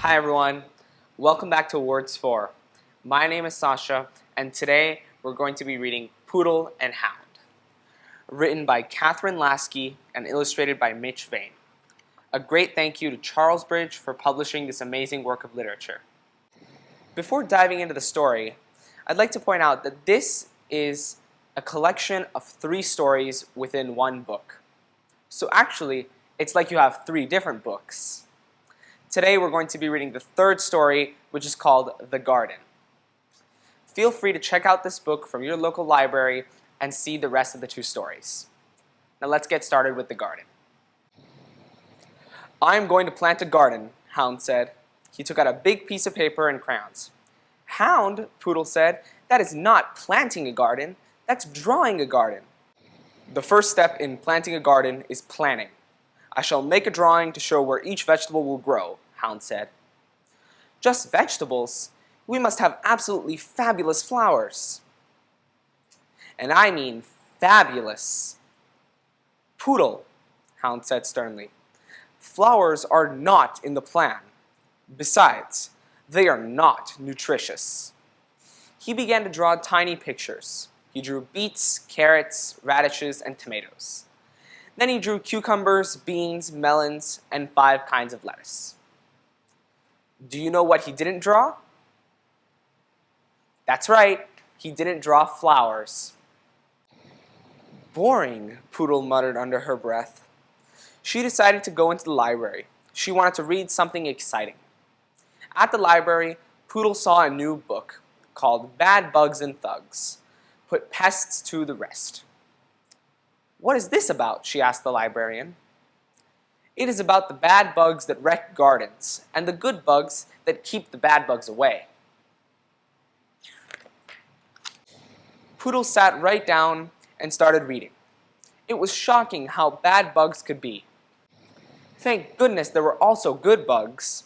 Hi everyone, welcome back to Words 4. My name is Sascha, and today we're going to be reading Poodle and Hound, written by Catherine Lasky and illustrated by Mitch Vane. A great thank you to Charles Bridge for publishing this amazing work of literature. Before diving into the story, I'd like to point out that this is a collection of 3 stories within one book. So actually, it's like you have 3 different books. Today we're going to be reading the 3rd story, which is called The Garden. Feel free to check out this book from your local library and see the rest of the 2 stories. Now let's get started with The Garden. "I'm going to plant a garden," Hound said. He took out a big piece of paper and crayons. "Hound," Poodle said, "that is not planting a garden, that's drawing a garden." "The first step in planting a garden is planning. I shall make a drawing to show where each vegetable will grow," Hound said. "Just vegetables? We must have absolutely fabulous flowers." "And I mean fabulous." "Poodle," Hound said sternly, "flowers are not in the plan. Besides, they are not nutritious." He began to draw tiny pictures. He drew beets, carrots, radishes, and tomatoes. Then he drew cucumbers, beans, melons, and 5 kinds of lettuce. Do you know what he didn't draw? That's right, he didn't draw flowers. "Boring," Poodle muttered under her breath. She decided to go into the library. She wanted to read something exciting. At the library, Poodle saw a new book called Bad Bugs and Thugs. Put pests to the rest. "What is this about?" she asked the librarian. "It is about the bad bugs that wreck gardens, and the good bugs that keep the bad bugs away." Poodle sat right down and started reading. It was shocking how bad bugs could be. Thank goodness there were also good bugs.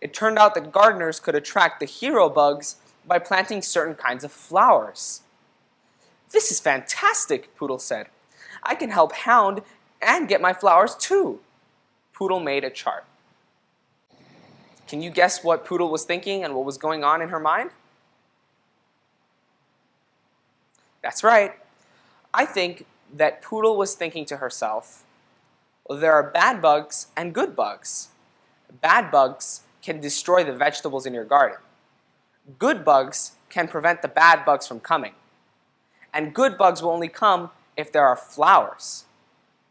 It turned out that gardeners could attract the hero bugs by planting certain kinds of flowers. "This is fantastic," Poodle said. "I can help Hound and get my flowers too." Poodle made a chart. Can you guess what Poodle was thinking and what was going on in her mind? That's right. I think that Poodle was thinking to herself, well, there are bad bugs and good bugs. Bad bugs can destroy the vegetables in your garden. Good bugs can prevent the bad bugs from coming. And good bugs will only come if there are flowers.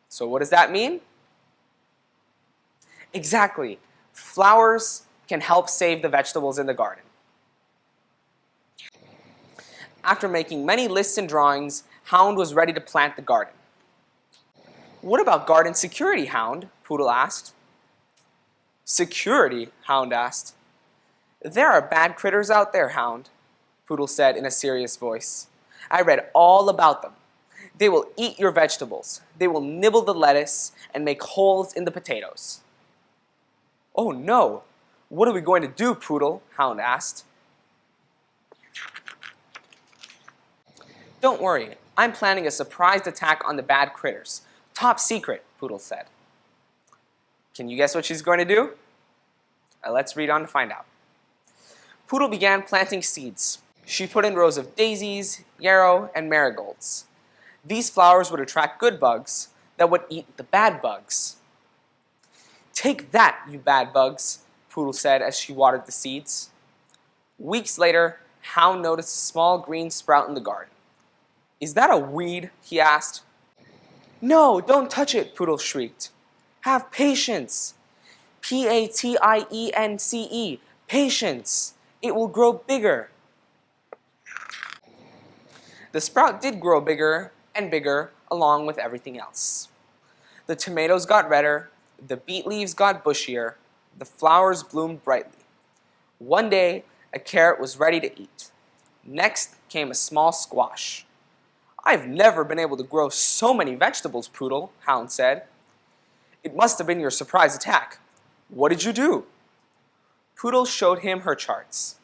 So what does that mean? Exactly. Flowers can help save the vegetables in the garden. After making many lists and drawings, Hound was ready to plant the garden. "What about garden security, Hound?" Poodle asked. "Security?" Hound asked. "There are bad critters out there, Hound," Poodle said in a serious voice. "I read all about them. They will eat your vegetables. They will nibble the lettuce and make holes in the potatoes." "Oh no! What are we going to do, Poodle?" Hound asked. "Don't worry, I'm planning a surprise attack on the bad critters. Top secret," Poodle said. Can you guess what she's going to do? Let's read on to find out. Poodle began planting seeds. She put in rows of daisies, yarrow, and marigolds. These flowers would attract good bugs that would eat the bad bugs. "Take that, you bad bugs," Poodle said as she watered the seeds. Weeks later, Hound noticed a small green sprout in the garden. "Is that a weed?" he asked. "No, don't touch it," Poodle shrieked. "Have patience. Patience. Patience. It will grow bigger." The sprout did grow bigger and bigger along with everything else. The tomatoes got redder, the beet leaves got bushier, the flowers bloomed brightly. One day, a carrot was ready to eat. Next came a small squash. "I've never been able to grow so many vegetables, Poodle," Hound said. "It must have been your surprise attack. What did you do?" Poodle showed him her charts.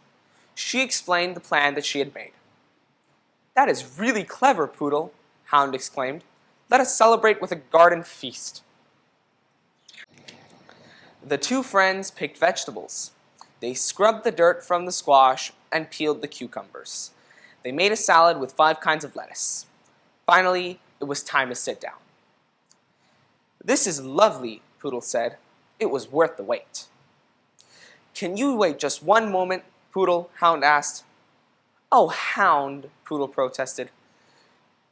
She explained the plan that she had made. "That is really clever, Poodle," Hound exclaimed. "Let us celebrate with a garden feast." The 2 friends picked vegetables. They scrubbed the dirt from the squash and peeled the cucumbers. They made a salad with 5 kinds of lettuce. Finally, it was time to sit down. "This is lovely," Poodle said. "It was worth the wait." "Can you wait just one moment, Poodle?" Hound asked. "Oh, Hound," Poodle protested.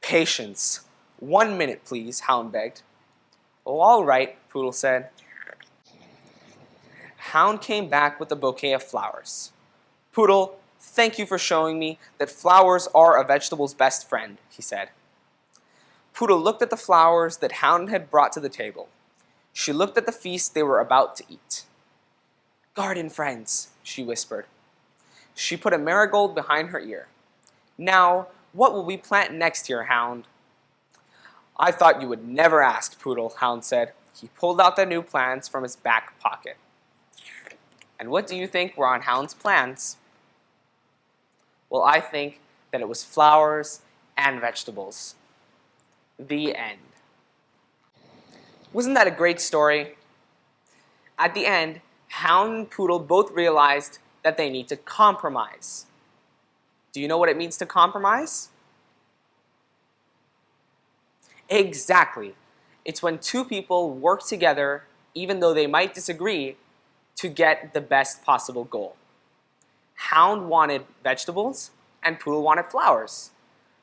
"Patience. 1 minute, please," Hound begged. "Oh, all right," Poodle said. Hound came back with a bouquet of flowers. "Poodle, thank you for showing me that flowers are a vegetable's best friend," he said. Poodle looked at the flowers that Hound had brought to the table. She looked at the feast they were about to eat. "Garden friends," she whispered. She put a marigold behind her ear. "Now, what will we plant next year, Hound?" "I thought you would never ask, Poodle," Hound said. He pulled out the new plants from his back pocket. And what do you think were on Hound's plans? Well, I think that it was flowers and vegetables. The end. Wasn't that a great story? At the end, Hound and Poodle both realized that they need to compromise. Do you know what it means to compromise? Exactly. It's when two people work together, even though they might disagree, to get the best possible goal. Hound wanted vegetables and Poodle wanted flowers.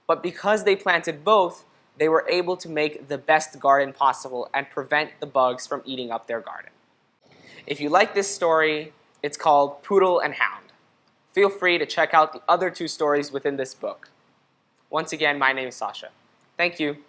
But because they planted both, they were able to make the best garden possible and prevent the bugs from eating up their garden. If you like this story, it's called Poodle and Hound. Feel free to check out the other 2 stories within this book. Once again, my name is Sascha. Thank you.